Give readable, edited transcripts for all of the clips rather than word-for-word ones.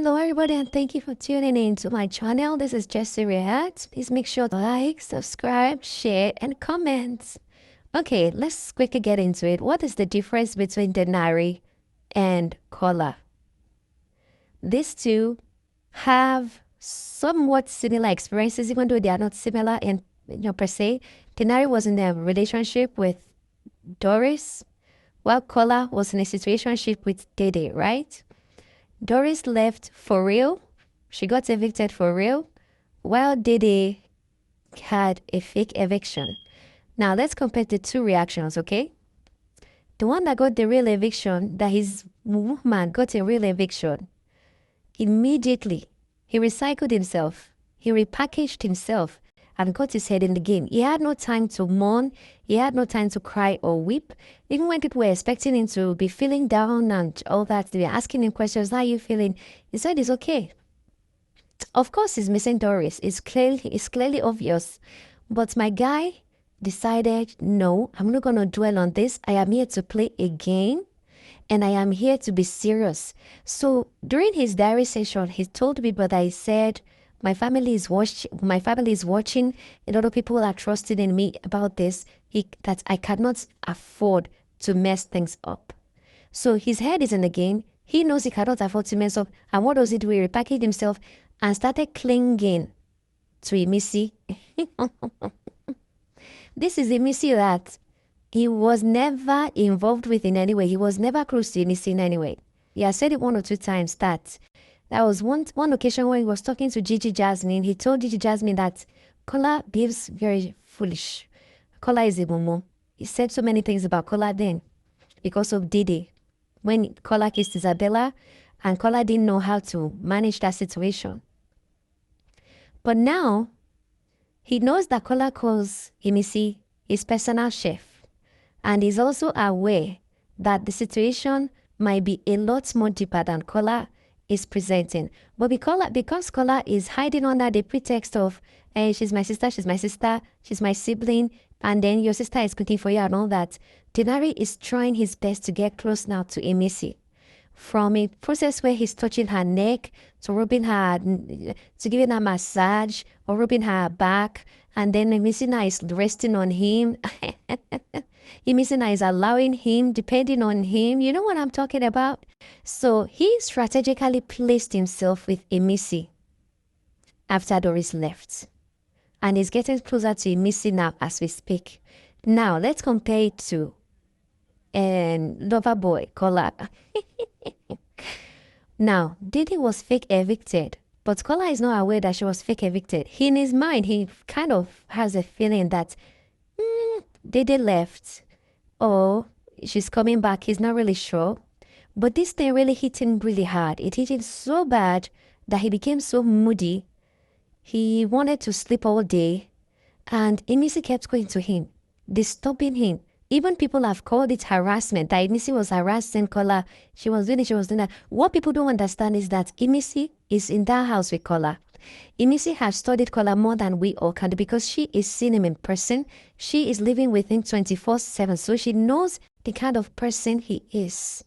Hello everybody and thank you for tuning in to my channel. This is Jessie Reacts. Please make sure to like, subscribe, share and comment. Okay, let's quickly get into it. What is the difference between Denary and Kola? These two have somewhat similar experiences even though they are not similar in per se. Denary was in a relationship with Doris while Kola was in a situationship with Dede, right? Doris left for real. She got evicted for real, while Dede had a fake eviction. Now, let's compare the two reactions, okay? The one that got the real eviction, that his woman got a real eviction, immediately, he recycled himself. He repackaged himself and got his head in the game. He had no time to mourn. He had no time to cry or weep. Even when people were expecting him to be feeling down and all that, they were asking him questions, how are you feeling? He said it's okay. Of course, he's missing Doris. It's clearly obvious. But my guy decided, no, I'm not going to dwell on this. I am here to play a game. And I am here to be serious. So during his diary session, he told people that he said, my family is watching. A lot of people are trusting in me about this. That I cannot afford to mess things up. So his head is in the game. He knows he cannot afford to mess up. And what does he do? He repackaged himself and started clinging to Imisi. This is Imisi that he was never involved with in any way. He was never close to Imisi in any way. He has said it one or two times that there was one occasion when he was talking to Gigi Jasmine. He told Gigi Jasmine that Kola behaves very foolish. Kola is a mumu. He said so many things about Kola then because of Dede. When Kola kissed Isabella and Kola didn't know how to manage that situation. But now, he knows that Kola calls Imisi his personal chef. And he's also aware that the situation might be a lot more deeper than Kola is presenting. But because Kola is hiding under the pretext of, hey, she's my sister, she's my sibling, and then your sister is cooking for you and all that, Denary is trying his best to get close now to Imisi. From a process where he's touching her neck, to rubbing her, to giving her massage, or rubbing her back, and then Imisi now is resting on him. Imisi now is allowing him, depending on him. You know what I'm talking about? So he strategically placed himself with Imisi after Doris left. And he's getting closer to Imisi now as we speak. Now, let's compare it to lover boy, Kola. Now, Dede was fake evicted, but Kola is not aware that she was fake evicted. In his mind, he kind of has a feeling that Dede left or she's coming back. He's not really sure. But this thing really hit him really hard. It hit him so bad that he became so moody. He wanted to sleep all day. And Imisi kept going to him, disturbing him. Even people have called it harassment, that Imisi was harassing Kola. She was doing that. What people don't understand is that Imisi is in that house with Kola. Imisi has studied Kola more than we all can because she is seeing him in person. She is living with him 24/7, so she knows the kind of person he is.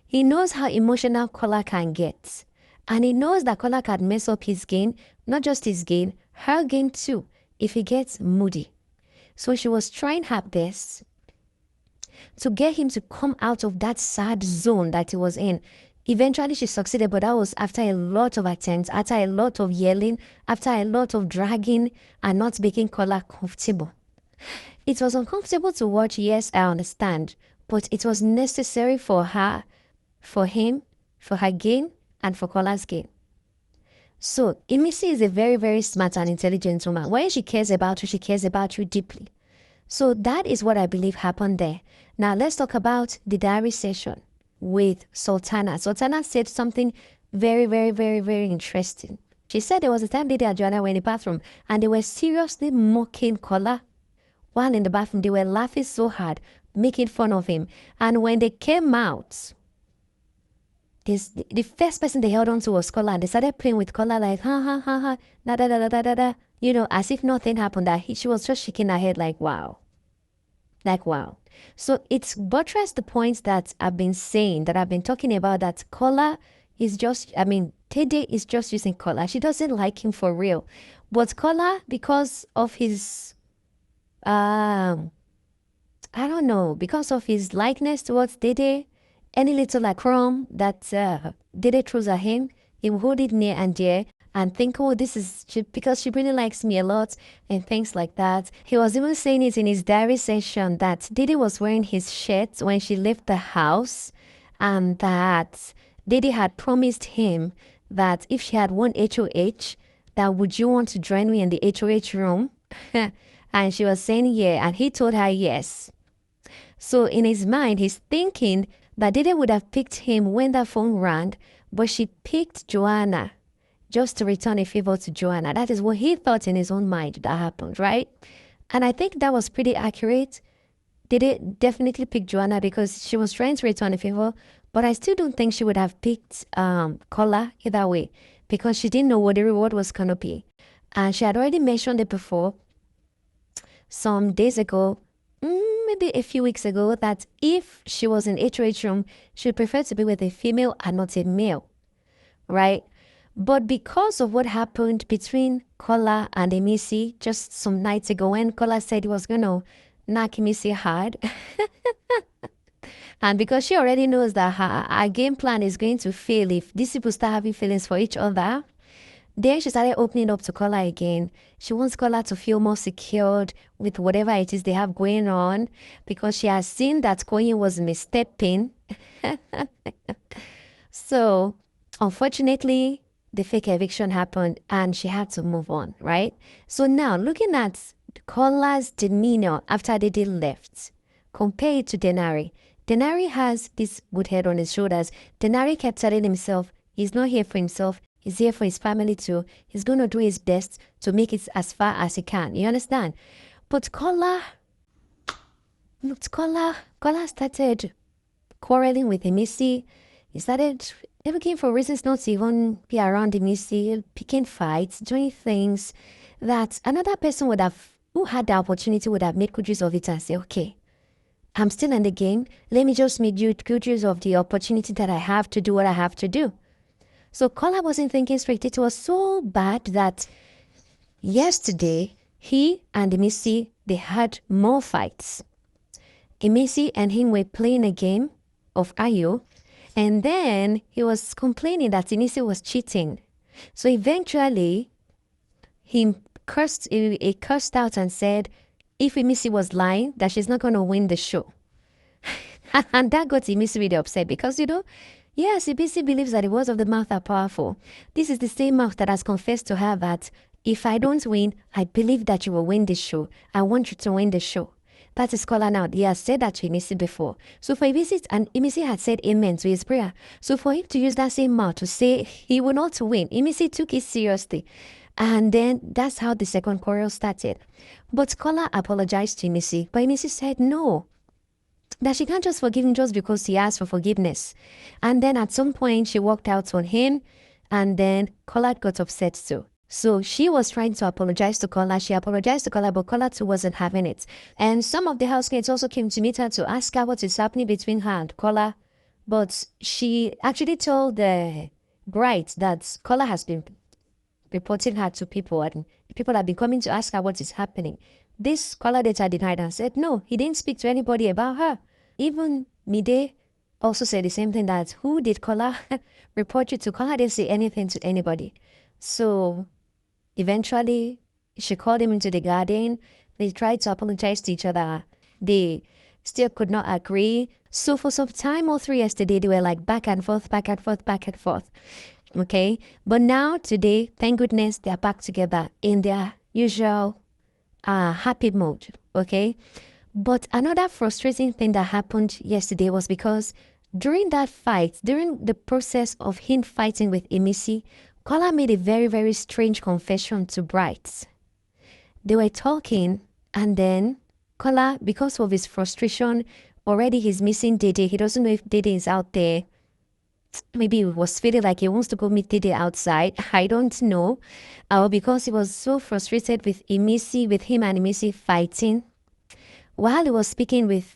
He knows how emotional Kola can get. And he knows that Kola can mess up his game, not just his game, her game too, if he gets moody. So she was trying her best to get him to come out of that sad zone that he was in. Eventually, she succeeded, but that was after a lot of attempts, after a lot of yelling, after a lot of dragging and not making Kola comfortable. It was uncomfortable to watch, yes, I understand, but it was necessary for her, for him, for her gain, and for Kola's gain. So, Imisi is a very, very smart and intelligent woman. When she cares about you, she cares about you deeply. So that is what I believe happened there. Now, let's talk about the diary session with Sultana. Sultana said something very, very, very, very interesting. She said there was a time Dede and Joanna were in the bathroom and they were seriously mocking Kola. While in the bathroom, they were laughing so hard, making fun of him. And when they came out, the first person they held on to was Kola, and they started playing with Kola like, ha, ha, ha, ha, da, da, da, da, da, da, you know, as if nothing happened. That she was just shaking her head like, wow. Like, wow. So it's buttressed the points that I've been saying, that I've been talking about, that Kola Dede is just using Kola. She doesn't like him for real. But Kola, because of his, I don't know, because of his likeness towards Dede, any little like crumb that Dede throws at him, he will hold it near and dear and think, oh, because she really likes me a lot and things like that. He was even saying it in his diary session that Dede was wearing his shirt when she left the house and that Dede had promised him that if she had won HOH, that would you want to join me in the HOH room? And she was saying yeah, and he told her yes. So in his mind, he's thinking that Dede would have picked him when the phone rang, but she picked Joanna just to return a favor to Joanna. That is what he thought in his own mind that happened, right? And I think that was pretty accurate. Dede definitely picked Joanna because she was trying to return a favor, but I still don't think she would have picked Kola either way because she didn't know what the reward was going to be. And she had already mentioned it before some days ago, maybe a few weeks ago, that if she was in HOH room, she'd prefer to be with a female and not a male, right? But because of what happened between Kola and Imisi just some nights ago when Kola said he was going to knock Imisi hard, and because she already knows that her game plan is going to fail if these people start having feelings for each other, then she started opening up to Kola again. She wants Kola to feel more secured with whatever it is they have going on because she has seen that Koyin was misstepping. So, unfortunately, the fake eviction happened and she had to move on, right? So now, looking at Kola's demeanor after Dede left, compare it to Denary. Denary has this good head on his shoulders. Denary kept telling himself he's not here for himself. He's here for his family too. He's going to do his best to make it as far as he can. You understand? But Kola started quarreling with Imisi. He started looking for reasons not to even be around Imisi, picking fights, doing things that another person who had the opportunity would have made good use of it and say, okay, I'm still in the game. Let me just make good use of the opportunity that I have to do what I have to do. So Kola wasn't thinking straight. It was so bad that yesterday, he and Imisi, they had more fights. Imisi and him were playing a game of Ayo, and then he was complaining that Imisi was cheating. So eventually, he cursed out and said, if Imisi was lying, that she's not going to win the show. And that got Imisi really upset because, yes, Imisi believes that the words of the mouth are powerful. This is the same mouth that has confessed to her that if I don't win, I believe that you will win this show. I want you to win the show. That is Kola now. He has said that to Imisi before. So for Imisi, and Imisi had said amen to his prayer. So for him to use that same mouth to say he will not win, Imisi took it seriously. And then that's how the second quarrel started. But Kola apologized to Imisi, but Imisi said no, that she can't just forgive him just because he asked for forgiveness. And then at some point, she walked out on him, and then Kola got upset too. So she was trying to apologize to Kola. She apologized to Kola, but Kola too wasn't having it. And some of the housemates also came to meet her to ask her what is happening between her and Kola. But she actually told the bride that Kola has been reporting her to people, and people have been coming to ask her what is happening. This Kola later denied and said, no, he didn't speak to anybody about her. Even Mide also said the same thing, that who did Kola report you to? Kola didn't say anything to anybody. So eventually, she called him into the garden. They tried to apologize to each other. They still could not agree. So for some time, all through yesterday, they were like back and forth, back and forth, back and forth. Okay, but now today, thank goodness, they are back together in their usual happy mode. Okay, but another frustrating thing that happened yesterday was because during that fight, during the process of him fighting with Imisi, Kola made a very, very strange confession to Bright. They were talking, and then Kola, because of his frustration, already he's missing Dede. He doesn't know if Dede is out there. Maybe he was feeling like he wants to go meet Dede outside. I don't know. Because he was so frustrated with Imisi, with him and Imisi fighting. While he was speaking with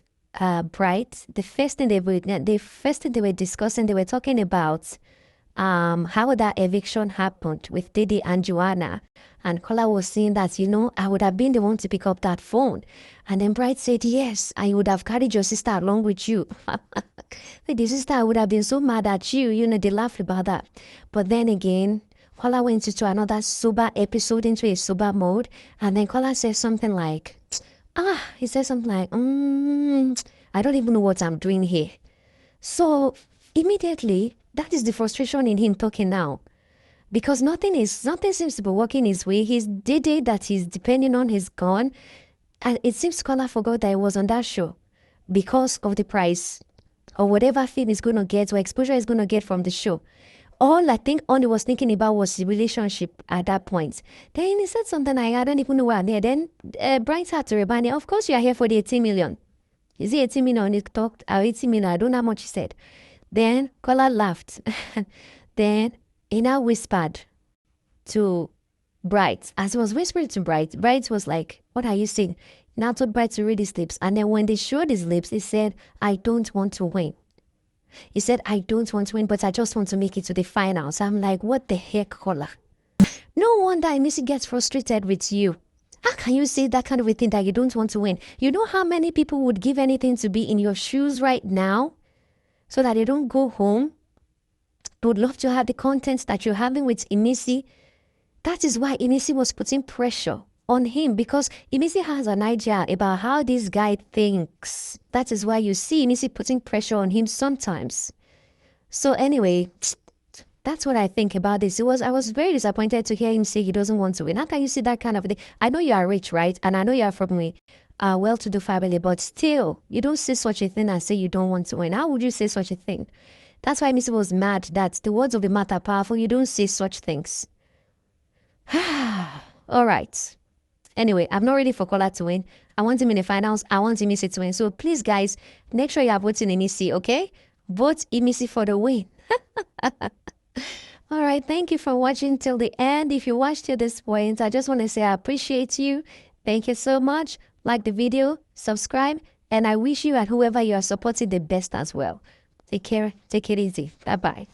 Bright, the first thing they were discussing, they were talking about how that eviction happened with Dede and Joanna. And Kola was saying that, I would have been the one to pick up that phone. And then Bright said, yes, I would have carried your sister along with you. The sister would have been so mad at you. They laughed about that. But then again, Kola went into another sober episode, into a sober mode. And then Kola said something like, he said something like, I don't even know what I'm doing here. So immediately, that is the frustration in him talking now. Because nothing seems to be working his way. His Dede that he's depending on is gone. And it seems Kola forgot that he was on that show because of the price or whatever fame he's going to get or exposure he's going to get from the show. All I think Oni was thinking about was the relationship at that point. Then he said something like, I don't even know where I'm there. Then Brian had to remind him, of course you are here for the 18 million. Is it 18 million? He talked, 18 million. I don't know how much he said. Then Kola laughed. Then he now whispered to Bright. As he was whispering to Bright, Bright was like, what are you saying? Now told Bright to read his lips. And then when they showed his lips, he said, I don't want to win. He said, I don't want to win, but I just want to make it to the finals. I'm like, what the heck, Kola? No wonder Imisi gets frustrated with you. How can you say that kind of a thing that you don't want to win? You know how many people would give anything to be in your shoes right now so that they don't go home? They would love to have the content that you're having with Imisi. That is why Imisi was putting pressure on him, because Imisi has an idea about how this guy thinks. That is why you see Imisi putting pressure on him sometimes. So anyway, that's what I think about this. I was very disappointed to hear him say he doesn't want to win. How can you see that kind of thing? I know you are rich, right? And I know you are from a well-to-do family, but still, you don't say such a thing and say you don't want to win. How would you say such a thing? That's why Imisi was mad that the words of the mouth are powerful. You don't say such things. All right. Anyway, I'm not ready for Kola to win. I want him in the finals. I want Imisi to win. So please, guys, make sure you are voting Imisi, okay? Vote Imisi for the win. All right. Thank you for watching till the end. If you watched till this point, I just want to say I appreciate you. Thank you so much. Like the video, subscribe, and I wish you and whoever you are supporting the best as well. Take care. Take it easy. Bye-bye.